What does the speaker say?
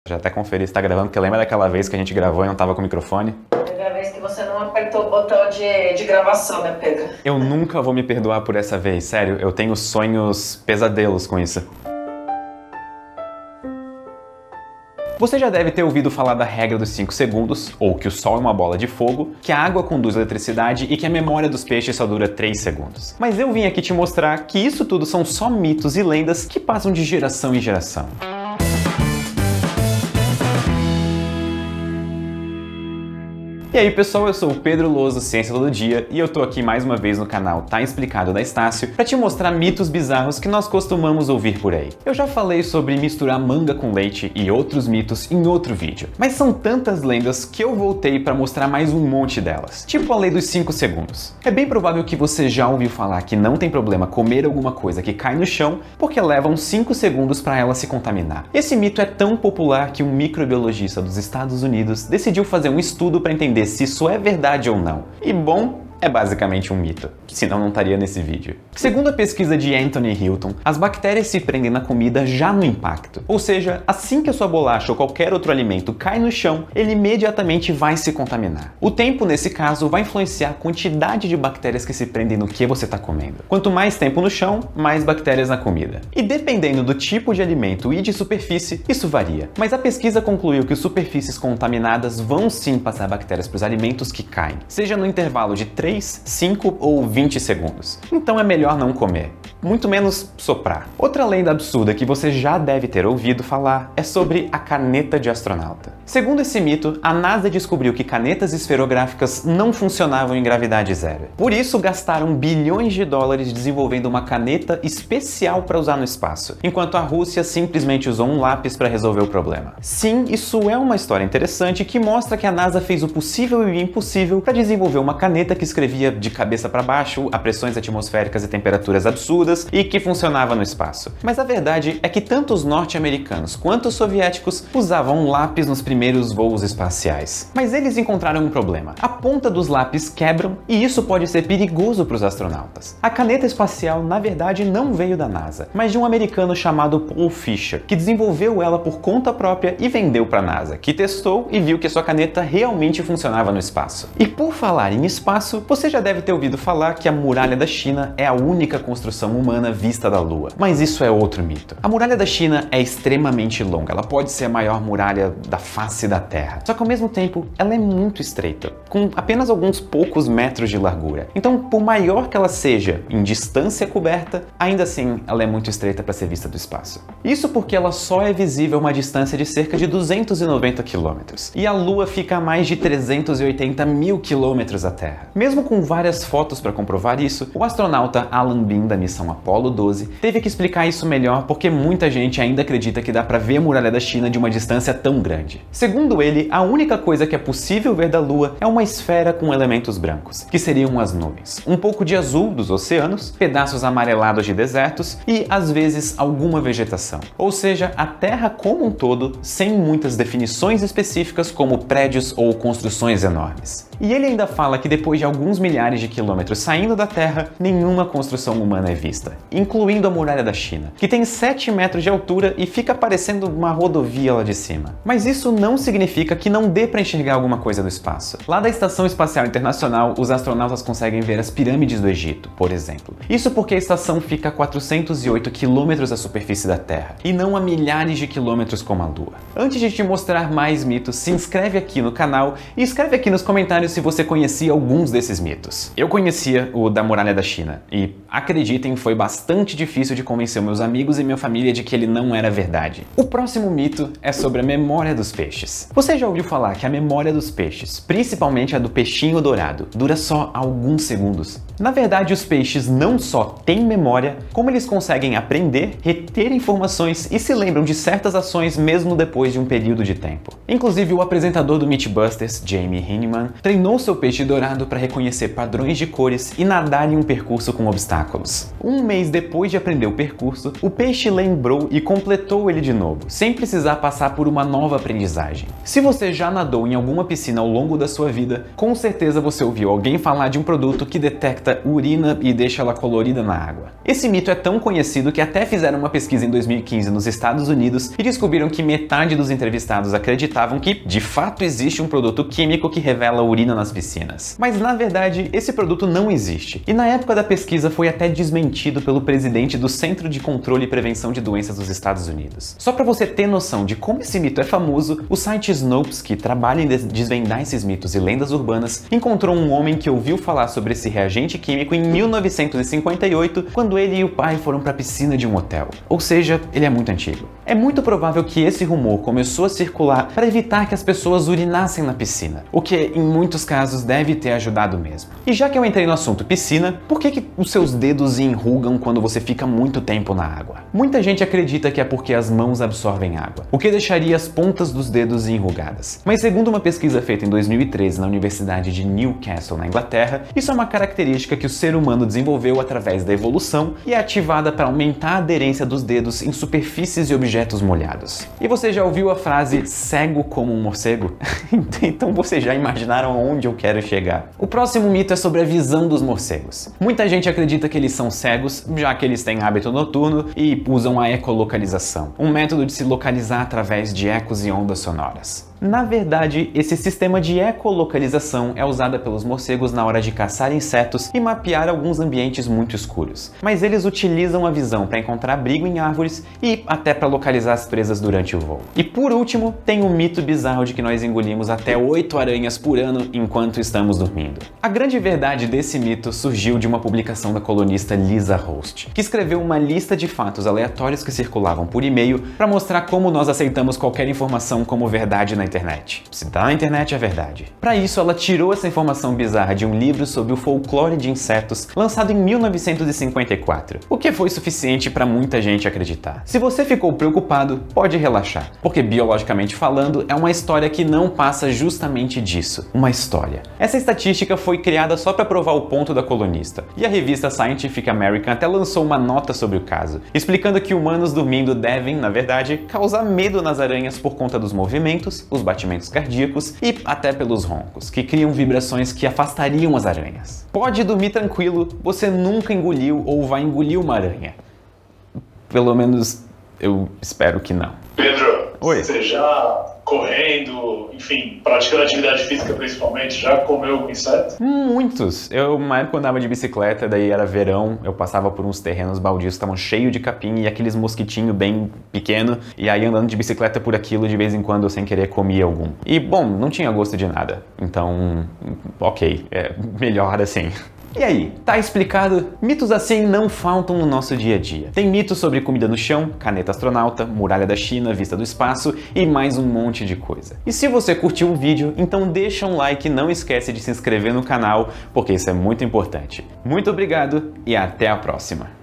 Já até conferi se tá gravando, porque lembra daquela vez que a gente gravou e não tava com o microfone? Primeira vez que você não apertou o botão de gravação, né, Pedro? Eu nunca vou me perdoar por essa vez, sério, eu tenho sonhos pesadelos com isso. Você já deve ter ouvido falar da regra dos 5 segundos, ou que o Sol é uma bola de fogo, que a água conduz eletricidade e que a memória dos peixes só dura 3 segundos. Mas eu vim aqui te mostrar que isso tudo são só mitos e lendas que passam de geração em geração. E aí pessoal, eu sou o Pedro Loso, Ciência Todo Dia, e eu tô aqui mais uma vez no canal Tá Explicado da Estácio para te mostrar mitos bizarros que nós costumamos ouvir por aí. Eu já falei sobre misturar manga com leite e outros mitos em outro vídeo, mas são tantas lendas que eu voltei para mostrar mais um monte delas, tipo a lei dos 5 segundos. É bem provável que você já ouviu falar que não tem problema comer alguma coisa que cai no chão, porque levam 5 segundos para ela se contaminar. Esse mito é tão popular que um microbiologista dos Estados Unidos decidiu fazer um estudo para entender se isso é verdade ou não. E bom, é basicamente um mito, senão não estaria nesse vídeo. Segundo a pesquisa de Anthony Hilton, as bactérias se prendem na comida já no impacto. Ou seja, assim que a sua bolacha ou qualquer outro alimento cai no chão, ele imediatamente vai se contaminar. O tempo, nesse caso, vai influenciar a quantidade de bactérias que se prendem no que você está comendo. Quanto mais tempo no chão, mais bactérias na comida. E dependendo do tipo de alimento e de superfície, isso varia. Mas a pesquisa concluiu que superfícies contaminadas vão sim passar bactérias para os alimentos que caem, seja no intervalo de 3, 5 ou 20 segundos. Então é melhor não comer, muito menos soprar. Outra lenda absurda que você já deve ter ouvido falar é sobre a caneta de astronauta. Segundo esse mito, a NASA descobriu que canetas esferográficas não funcionavam em gravidade zero. Por isso gastaram bilhões de dólares desenvolvendo uma caneta especial para usar no espaço, enquanto a Rússia simplesmente usou um lápis para resolver o problema. Sim, isso é uma história interessante que mostra que a NASA fez o possível e o impossível para desenvolver uma caneta que escrevia de cabeça para baixo a pressões atmosféricas e temperaturas absurdas e que funcionava no espaço. Mas a verdade é que tanto os norte-americanos quanto os soviéticos usavam um lápis nos primeiros voos espaciais. Mas eles encontraram um problema. A ponta dos lápis quebram e isso pode ser perigoso para os astronautas. A caneta espacial, na verdade, não veio da NASA, mas de um americano chamado Paul Fisher, que desenvolveu ela por conta própria e vendeu para a NASA, que testou e viu que sua caneta realmente funcionava no espaço. E por falar em espaço, você já deve ter ouvido falar que a Muralha da China é a única construção humana vista da Lua. Mas isso é outro mito. A Muralha da China é extremamente longa, ela pode ser a maior muralha da face da Terra. Só que ao mesmo tempo, ela é muito estreita, com apenas alguns poucos metros de largura. Então, por maior que ela seja em distância coberta, ainda assim ela é muito estreita para ser vista do espaço. Isso porque ela só é visível a uma distância de cerca de 290 quilômetros. E a Lua fica a mais de 380 mil quilômetros da Terra. Mesmo com várias fotos para comprovar isso, o astronauta Alan Bean da missão Apollo 12 teve que explicar isso melhor porque muita gente ainda acredita que dá para ver a Muralha da China de uma distância tão grande. Segundo ele, a única coisa que é possível ver da Lua é uma esfera com elementos brancos, que seriam as nuvens, um pouco de azul dos oceanos, pedaços amarelados de desertos e, às vezes, alguma vegetação. Ou seja, a Terra como um todo, sem muitas definições específicas como prédios ou construções enormes. E ele ainda fala que depois de alguns milhares de quilômetros saindo da Terra, nenhuma construção humana é vista, incluindo a Muralha da China, que tem 7 metros de altura e fica parecendo uma rodovia lá de cima. Mas isso não significa que não dê para enxergar alguma coisa do espaço. Lá da Estação Espacial Internacional, os astronautas conseguem ver as pirâmides do Egito, por exemplo. Isso porque a estação fica a 408 quilômetros da superfície da Terra, e não a milhares de quilômetros como a Lua. Antes de te mostrar mais mitos, se inscreve aqui no canal e escreve aqui nos comentários se você conhecia alguns desses mitos. Eu conhecia o da Muralha da China e, acreditem, foi bastante difícil de convencer meus amigos e minha família de que ele não era verdade. O próximo mito é sobre a memória dos peixes. Você já ouviu falar que a memória dos peixes, principalmente a do peixinho dourado, dura só alguns segundos? Na verdade, os peixes não só têm memória, como eles conseguem aprender, reter informações e se lembram de certas ações mesmo depois de um período de tempo. Inclusive, o apresentador do Mythbusters, Jamie Hyneman, treinou seu peixe dourado para reconhecer padrões de cores e nadar em um percurso com obstáculos. Um mês depois de aprender o percurso, o peixe lembrou e completou ele de novo, sem precisar passar por uma nova aprendizagem. Se você já nadou em alguma piscina ao longo da sua vida, com certeza você ouviu alguém falar de um produto que detecta barata, urina e deixa ela colorida na água. Esse mito é tão conhecido que até fizeram uma pesquisa em 2015 nos Estados Unidos e descobriram que metade dos entrevistados acreditavam que, de fato, existe um produto químico que revela urina nas piscinas. Mas, na verdade, esse produto não existe. E na época da pesquisa foi até desmentido pelo presidente do Centro de Controle e Prevenção de Doenças dos Estados Unidos. Só para você ter noção de como esse mito é famoso, o site Snopes, que trabalha em desvendar esses mitos e lendas urbanas, encontrou um homem que ouviu falar sobre esse reagente químico em 1958, quando ele e o pai foram para a piscina de um hotel. Ou seja, ele é muito antigo. É muito provável que esse rumor começou a circular para evitar que as pessoas urinassem na piscina, o que em muitos casos deve ter ajudado mesmo. E já que eu entrei no assunto piscina, por que os seus dedos enrugam quando você fica muito tempo na água? Muita gente acredita que é porque as mãos absorvem água, o que deixaria as pontas dos dedos enrugadas. Mas segundo uma pesquisa feita em 2013 na Universidade de Newcastle, na Inglaterra, isso é uma característica que o ser humano desenvolveu através da evolução e é ativada para aumentar a aderência dos dedos em superfícies e objetos molhados. E você já ouviu a frase cego como um morcego? Então vocês já imaginaram onde eu quero chegar. O próximo mito é sobre a visão dos morcegos. Muita gente acredita que eles são cegos, já que eles têm hábito noturno e usam a ecolocalização, um método de se localizar através de ecos e ondas sonoras. Na verdade, esse sistema de ecolocalização é usado pelos morcegos na hora de caçar insetos e mapear alguns ambientes muito escuros. Mas eles utilizam a visão para encontrar abrigo em árvores e até para localizar as presas durante o voo. E por último, tem o mito bizarro de que nós engolimos até 8 aranhas por ano enquanto estamos dormindo. A grande verdade desse mito surgiu de uma publicação da colunista Lisa Host, que escreveu uma lista de fatos aleatórios que circulavam por e-mail para mostrar como nós aceitamos qualquer informação como verdade na internet. Se tá na internet é verdade. Para isso, ela tirou essa informação bizarra de um livro sobre o folclore de insetos lançado em 1954, o que foi suficiente para muita gente acreditar. Se você ficou preocupado, pode relaxar, porque biologicamente falando, é uma história que não passa justamente disso, uma história. Essa estatística foi criada só para provar o ponto da colunista, e a revista Scientific American até lançou uma nota sobre o caso, explicando que humanos dormindo devem, na verdade, causar medo nas aranhas por conta dos movimentos, os batimentos cardíacos e até pelos roncos, que criam vibrações que afastariam as aranhas. Pode dormir tranquilo, você nunca engoliu ou vai engolir uma aranha. Pelo menos eu espero que não. Pedro, Oi. Você já correndo, enfim, praticando atividade física principalmente, já comeu algum inseto? Muitos. Eu, uma época, andava de bicicleta, daí era verão, eu passava por uns terrenos baldios que estavam cheios de capim e aqueles mosquitinhos bem pequenos, e aí andando de bicicleta por aquilo, de vez em quando eu sem querer comia algum. E, bom, não tinha gosto de nada, então, ok, é melhor assim. E aí, tá explicado? Mitos assim não faltam no nosso dia a dia. Tem mitos sobre comida no chão, caneta astronauta, muralha da China, vista do espaço e mais um monte de coisa. E se você curtiu o vídeo, então deixa um like e não esquece de se inscrever no canal, porque isso é muito importante. Muito obrigado e até a próxima!